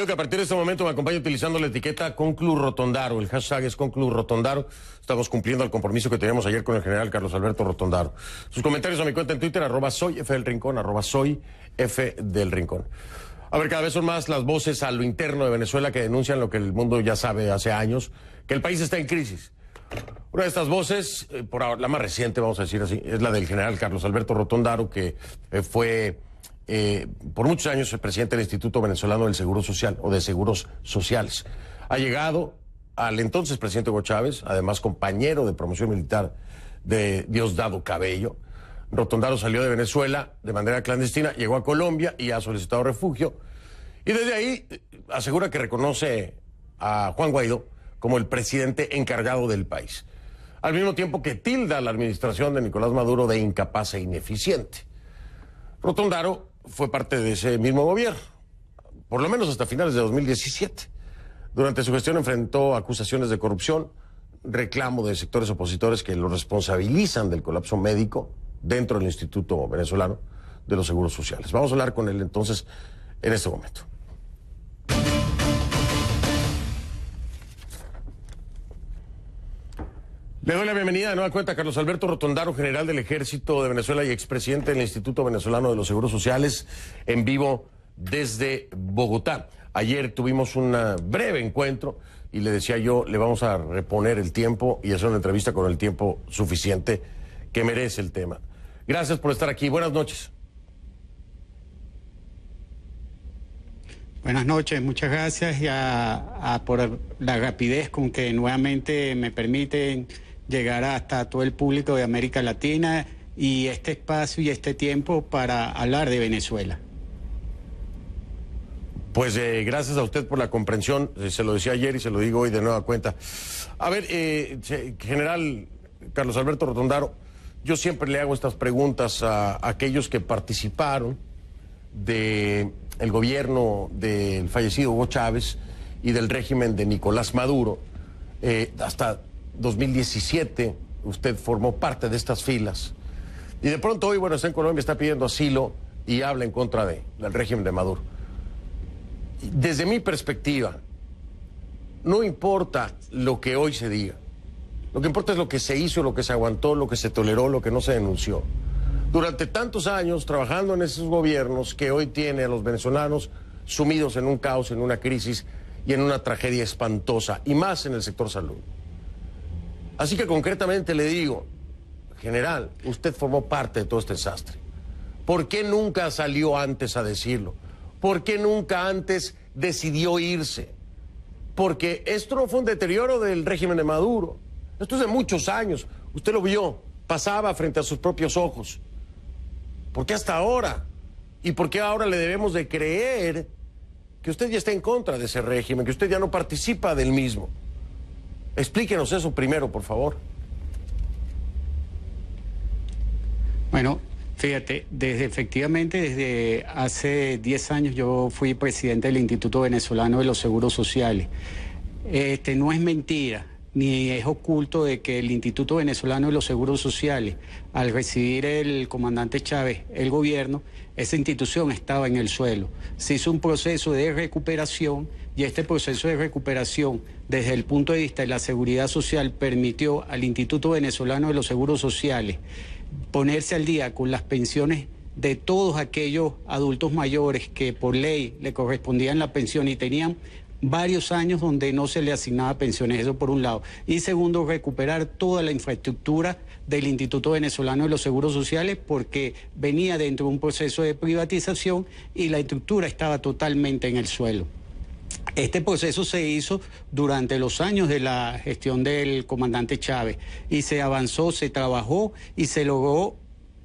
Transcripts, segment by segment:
Pido que a partir de este momento me acompañe utilizando la etiqueta ConCluRotondaro. El hashtag es ConCluRotondaro. Estamos cumpliendo el compromiso que teníamos ayer con el general Carlos Alberto Rotondaro. Sus comentarios a mi cuenta en Twitter, @soyfdelrincón, @soyfdelrincón. A ver, cada vez son más las voces a lo interno de Venezuela que denuncian lo que el mundo ya sabe hace años, que el país está en crisis. Una de estas voces, por ahora, la más reciente, vamos a decir así, es la del general Carlos Alberto Rotondaro, que fue por muchos años el presidente del Instituto Venezolano del Seguro Social, o de Seguros Sociales. Ha llegado al entonces presidente Hugo Chávez, además compañero de promoción militar de Diosdado Cabello. Rotondaro salió de Venezuela de manera clandestina, llegó a Colombia y ha solicitado refugio. Y desde ahí asegura que reconoce a Juan Guaidó como el presidente encargado del país. Al mismo tiempo que tilda a la administración de Nicolás Maduro de incapaz e ineficiente. Rotondaro fue parte de ese mismo gobierno, por lo menos hasta finales de 2017. Durante su gestión enfrentó acusaciones de corrupción, reclamo de sectores opositores que lo responsabilizan del colapso médico dentro del Instituto Venezolano de los Seguros Sociales. Vamos a hablar con él entonces en este momento. Le doy la bienvenida de nueva cuenta a Carlos Alberto Rotondaro, general del Ejército de Venezuela y expresidente del Instituto Venezolano de los Seguros Sociales, en vivo desde Bogotá. Ayer tuvimos un breve encuentro y le decía yo, le vamos a reponer el tiempo y hacer una entrevista con el tiempo suficiente que merece el tema. Gracias por estar aquí. Buenas noches. Buenas noches, muchas gracias por la rapidez con que nuevamente me permiten llegar hasta todo el público de América Latina y este espacio y este tiempo para hablar de Venezuela. Pues gracias a usted por la comprensión, se lo decía ayer y se lo digo hoy de nueva cuenta. A ver, general Carlos Alberto Rotondaro, yo siempre le hago estas preguntas a aquellos que participaron del gobierno del fallecido Hugo Chávez y del régimen de Nicolás Maduro. Hasta 2017 usted formó parte de estas filas y de pronto hoy, bueno, está en Colombia, está pidiendo asilo y habla en contra del régimen de Maduro. Desde mi perspectiva, no importa lo que hoy se diga, lo que importa es lo que se hizo, lo que se aguantó, lo que se toleró, lo que no se denunció. Durante tantos años trabajando en esos gobiernos que hoy tiene a los venezolanos sumidos en un caos, en una crisis y en una tragedia espantosa, y más en el sector salud. Así que concretamente le digo, general, usted formó parte de todo este desastre. ¿Por qué nunca salió antes a decirlo? ¿Por qué nunca antes decidió irse? Porque esto no fue un deterioro del régimen de Maduro. Esto es de muchos años. Usted lo vio, pasaba frente a sus propios ojos. ¿Por qué hasta ahora? ¿Y por qué ahora le debemos de creer que usted ya está en contra de ese régimen, que usted ya no participa del mismo? Explíquenos eso primero, por favor. Bueno, fíjate, efectivamente desde hace 10 años yo fui presidente del Instituto Venezolano de los Seguros Sociales. No es mentira ni es oculto de que el Instituto Venezolano de los Seguros Sociales, al recibir el comandante Chávez el gobierno, esa institución estaba en el suelo. Se hizo un proceso de recuperación y este proceso de recuperación, desde el punto de vista de la seguridad social, permitió al Instituto Venezolano de los Seguros Sociales ponerse al día con las pensiones de todos aquellos adultos mayores que por ley le correspondían la pensión y tenían varios años donde no se le asignaba pensiones, eso por un lado. Y segundo, recuperar toda la infraestructura del Instituto Venezolano de los Seguros Sociales porque venía dentro de un proceso de privatización y la estructura estaba totalmente en el suelo. Este proceso se hizo durante los años de la gestión del comandante Chávez y se avanzó, se trabajó y se logró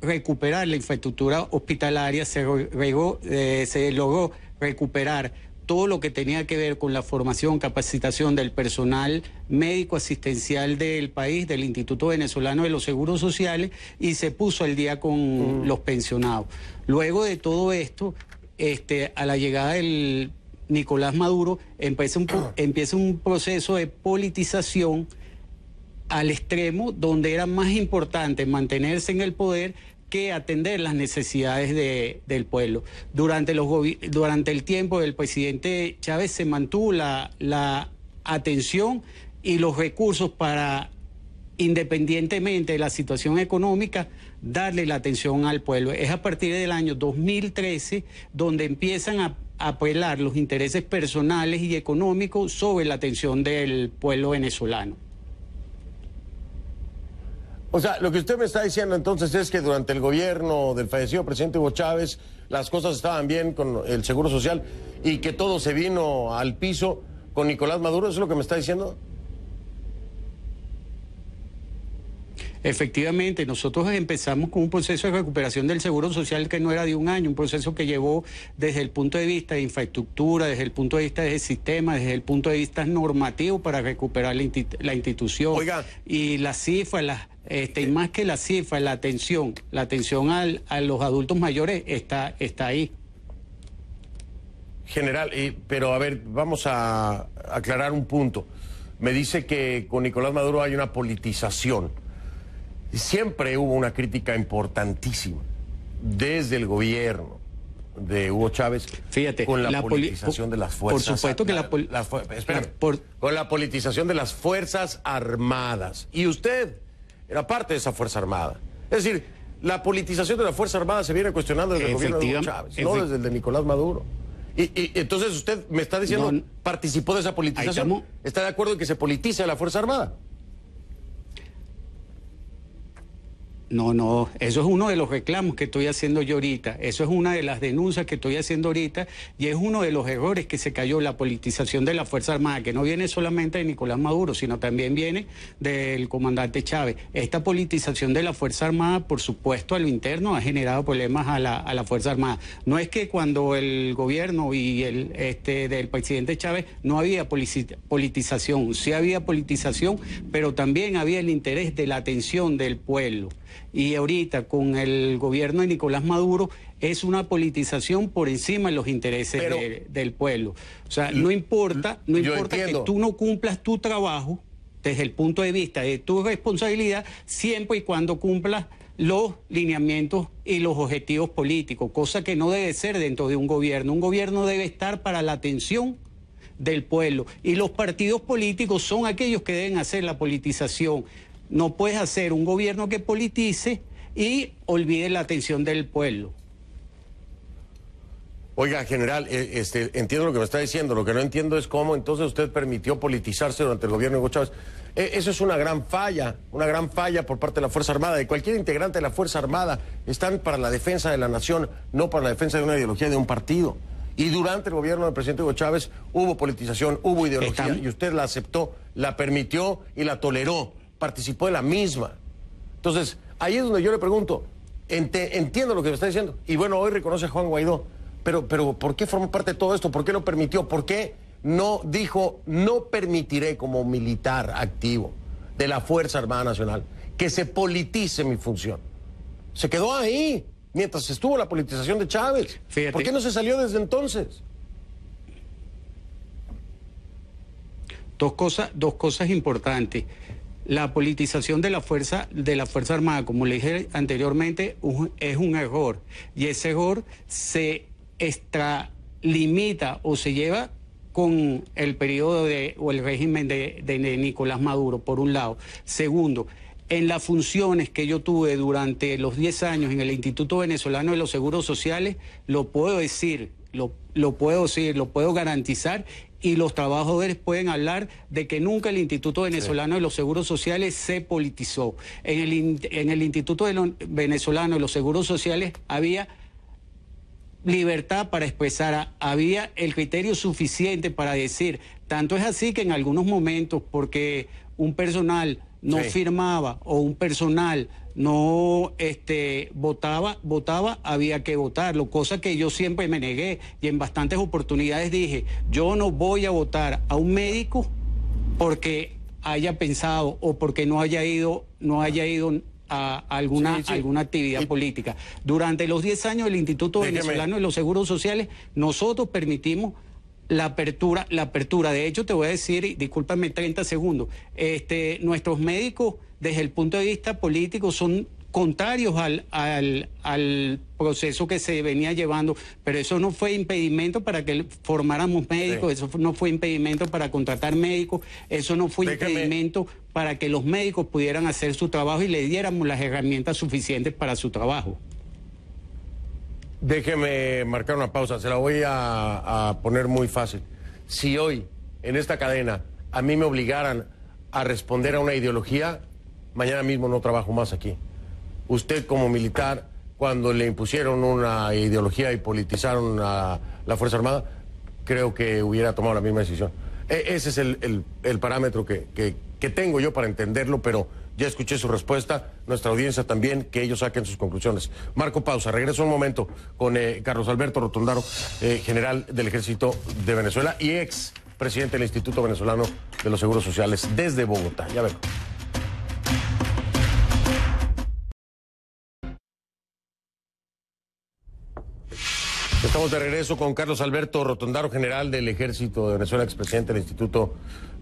recuperar la infraestructura hospitalaria, se logró recuperar todo lo que tenía que ver con la formación, capacitación del personal médico asistencial del país, del Instituto Venezolano de los Seguros Sociales, y se puso al día con los pensionados. Luego de todo esto, a la llegada del Nicolás Maduro, empieza un proceso de politización al extremo, donde era más importante mantenerse en el poder que atender las necesidades del pueblo. Durante el tiempo del presidente Chávez se mantuvo la atención y los recursos para, independientemente de la situación económica, darle la atención al pueblo. Es a partir del año 2013 donde empiezan a apelar los intereses personales y económicos sobre la atención del pueblo venezolano. O sea, lo que usted me está diciendo entonces es que durante el gobierno del fallecido presidente Hugo Chávez las cosas estaban bien con el Seguro Social y que todo se vino al piso con Nicolás Maduro. ¿Eso es lo que me está diciendo? Efectivamente, nosotros empezamos con un proceso de recuperación del Seguro Social que no era de un año, un proceso que llevó desde el punto de vista de infraestructura, desde el punto de vista del sistema, desde el punto de vista normativo para recuperar la institución. Oiga. Y las cifras, y más que la cifra, la atención a los adultos mayores está ahí. General, pero a ver, vamos a aclarar un punto. Me dice que con Nicolás Maduro hay una politización. Siempre hubo una crítica importantísima desde el gobierno de Hugo Chávez. Fíjate, con la politización de las fuerzas. Por supuesto que con la politización de las Fuerzas Armadas. Y usted era parte de esa Fuerza Armada. Es decir, la politización de la Fuerza Armada se viene cuestionando desde el gobierno de Hugo Chávez, no desde el de Nicolás Maduro. Y entonces usted me está diciendo, participó de esa politización. ¿Está de acuerdo en que se politice la Fuerza Armada? No, eso es uno de los reclamos que estoy haciendo yo ahorita, eso es una de las denuncias que estoy haciendo ahorita y es uno de los errores que se cayó la politización de la Fuerza Armada, que no viene solamente de Nicolás Maduro, sino también viene del comandante Chávez. Esta politización de la Fuerza Armada, por supuesto, a lo interno ha generado problemas a la Fuerza Armada. No es que cuando el gobierno y del presidente Chávez no había politización, sí había politización, pero también había el interés de la atención del pueblo. Y ahorita con el gobierno de Nicolás Maduro es una politización por encima de los intereses del pueblo. O sea, no importa que tú no cumplas tu trabajo desde el punto de vista de tu responsabilidad, siempre y cuando cumplas los lineamientos y los objetivos políticos, cosa que no debe ser dentro de un gobierno. Un gobierno debe estar para la atención del pueblo y los partidos políticos son aquellos que deben hacer la politización. No puedes hacer un gobierno que politice y olvide la atención del pueblo. Oiga, general, entiendo lo que me está diciendo. Lo que no entiendo es cómo entonces usted permitió politizarse durante el gobierno de Hugo Chávez. Eso es una gran falla por parte de la Fuerza Armada. De cualquier integrante de la Fuerza Armada están para la defensa de la nación, no para la defensa de una ideología de un partido. Y durante el gobierno del presidente Hugo Chávez hubo politización, hubo ideología, y usted la aceptó, la permitió y la toleró. Participó de la misma. Entonces, ahí es donde yo le pregunto, entiendo lo que me está diciendo, y bueno, hoy reconoce a Juan Guaidó, pero ¿por qué formó parte de todo esto? ¿Por qué lo permitió? ¿Por qué no dijo, no permitiré como militar activo de la Fuerza Armada Nacional que se politice mi función? Se quedó ahí, mientras estuvo la politización de Chávez. Fíjate. ¿Por qué no se salió desde entonces? Dos cosas importantes. La politización de la Fuerza Armada, como le dije anteriormente, es un error. Y ese error se extralimita o se lleva con el periodo o el régimen de Nicolás Maduro, por un lado. Segundo, en las funciones que yo tuve durante los 10 años en el Instituto Venezolano de los Seguros Sociales, lo puedo decir, lo puedo garantizar, y los trabajadores pueden hablar de que nunca el Instituto Venezolano de los Seguros Sociales se politizó. En el Instituto Venezolano de los Seguros Sociales había libertad para expresar, había el criterio suficiente para decir. Tanto es así que en algunos momentos, porque un personal no firmaba o un personal no votaba, había que votarlo, cosa que yo siempre me negué y en bastantes oportunidades dije, yo no voy a votar a un médico porque haya pensado o porque no haya ido a alguna actividad política. Durante los 10 años del Instituto Venezolano de los Seguros Sociales, nosotros permitimos la apertura. De hecho, te voy a decir, discúlpame 30 segundos, nuestros médicos desde el punto de vista político son contrarios al proceso que se venía llevando, pero eso no fue impedimento para que formáramos médicos, sí. Eso no fue impedimento para contratar médicos, eso no fue impedimento para que los médicos pudieran hacer su trabajo y le diéramos las herramientas suficientes para su trabajo. Déjeme marcar una pausa, se la voy a poner muy fácil. Si hoy, en esta cadena, a mí me obligaran a responder a una ideología, mañana mismo no trabajo más aquí. Usted como militar, cuando le impusieron una ideología y politizaron a la Fuerza Armada, creo que hubiera tomado la misma decisión. Ese es el parámetro que tengo yo para entenderlo, pero ya escuché su respuesta, nuestra audiencia también, que ellos saquen sus conclusiones. Marco pausa, regreso un momento con Carlos Alberto Rotondaro, general del Ejército de Venezuela y ex presidente del Instituto Venezolano de los Seguros Sociales desde Bogotá. Ya vengo. Estamos de regreso con Carlos Alberto Rotondaro, general del Ejército de Venezuela, expresidente del Instituto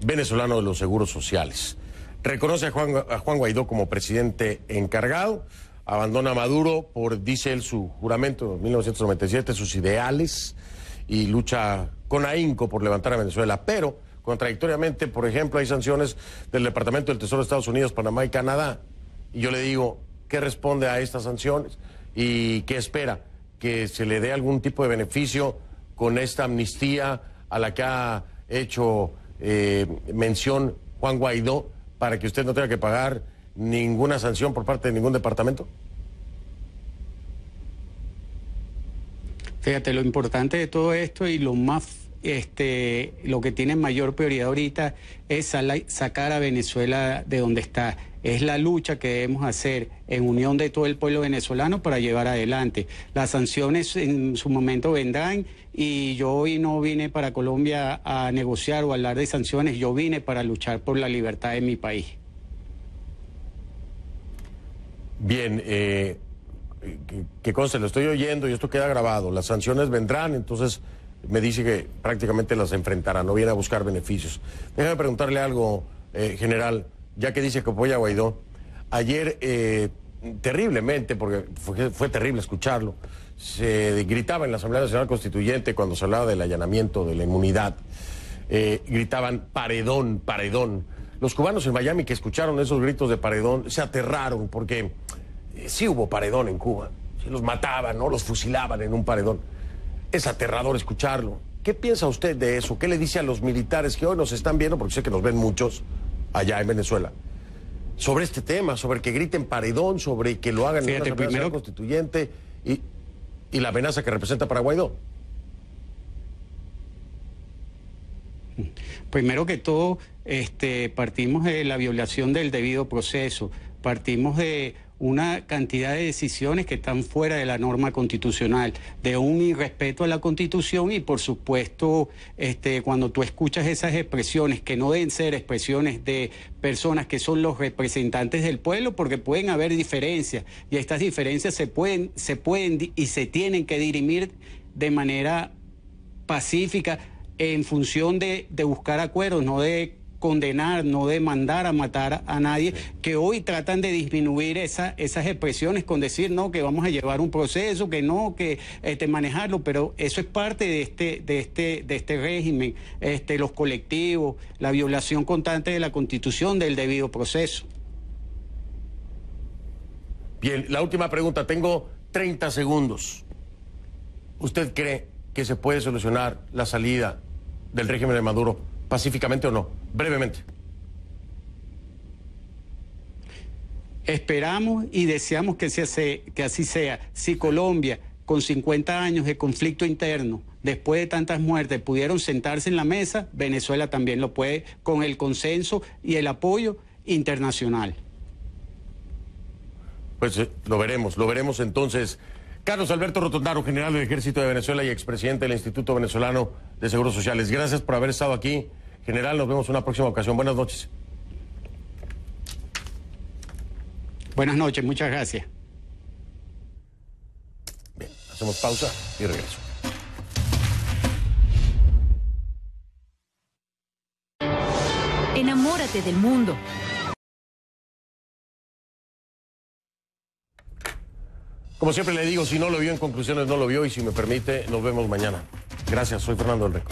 Venezolano de los Seguros Sociales. Reconoce a Juan Guaidó como presidente encargado, abandona a Maduro por, dice él, su juramento de 1997, sus ideales, y lucha con ahínco por levantar a Venezuela. Pero, contradictoriamente, por ejemplo, hay sanciones del Departamento del Tesoro de Estados Unidos, Panamá y Canadá. Y yo le digo, ¿qué responde a estas sanciones? ¿Y qué espera? ¿Que se le dé algún tipo de beneficio con esta amnistía a la que ha hecho mención Juan Guaidó para que usted no tenga que pagar ninguna sanción por parte de ningún departamento? Fíjate, lo importante de todo esto y lo que tiene mayor prioridad ahorita es sacar a Venezuela de donde está. Es la lucha que debemos hacer en unión de todo el pueblo venezolano para llevar adelante. Las sanciones en su momento vendrán y yo hoy no vine para Colombia a negociar o a hablar de sanciones, yo vine para luchar por la libertad de mi país. Bien, que conste, lo estoy oyendo y esto queda grabado. Las sanciones vendrán, entonces me dice que prácticamente las enfrentará, no viene a buscar beneficios. Déjame preguntarle algo, general, ya que dice que apoya a Guaidó. Ayer, terriblemente, porque fue terrible escucharlo, se gritaba en la Asamblea Nacional Constituyente cuando se hablaba del allanamiento de la inmunidad, gritaban paredón, paredón. Los cubanos en Miami que escucharon esos gritos de paredón se aterraron porque sí hubo paredón en Cuba, sí los mataban, ¿no? Los fusilaban en un paredón. Es aterrador escucharlo. ¿Qué piensa usted de eso? ¿Qué le dice a los militares que hoy nos están viendo, porque sé que nos ven muchos allá en Venezuela, sobre este tema, sobre que griten paredón, sobre que lo hagan en una Asamblea Constituyente y la amenaza que representa para Guaidó? Primero que todo, partimos de la violación del debido proceso, partimos de una cantidad de decisiones que están fuera de la norma constitucional, de un irrespeto a la Constitución y, por supuesto, cuando tú escuchas esas expresiones, que no deben ser expresiones de personas que son los representantes del pueblo, porque pueden haber diferencias y estas diferencias se pueden y se tienen que dirimir de manera pacífica en función de buscar acuerdos, no de condenar, no de mandar a matar a nadie, que hoy tratan de disminuir esas expresiones con decir no, que vamos a llevar un proceso, que no, que manejarlo, pero eso es parte de este régimen, los colectivos, la violación constante de la Constitución, del debido proceso. Bien, la última pregunta, tengo 30 segundos. ¿Usted cree que se puede solucionar la salida del régimen de Maduro pacíficamente o no? Brevemente. Esperamos y deseamos que así sea. Si Colombia, con 50 años de conflicto interno, después de tantas muertes, pudieron sentarse en la mesa, Venezuela también lo puede, con el consenso y el apoyo internacional. Pues lo veremos entonces. Carlos Alberto Rotondaro, general del Ejército de Venezuela y expresidente del Instituto Venezolano de Seguros Sociales. Gracias por haber estado aquí. General, nos vemos en una próxima ocasión. Buenas noches. Buenas noches, muchas gracias. Bien, hacemos pausa y regreso. Enamórate del mundo. Como siempre le digo, si no lo vio en conclusiones, no lo vio, y si me permite, nos vemos mañana. Gracias, soy Fernando del Rico.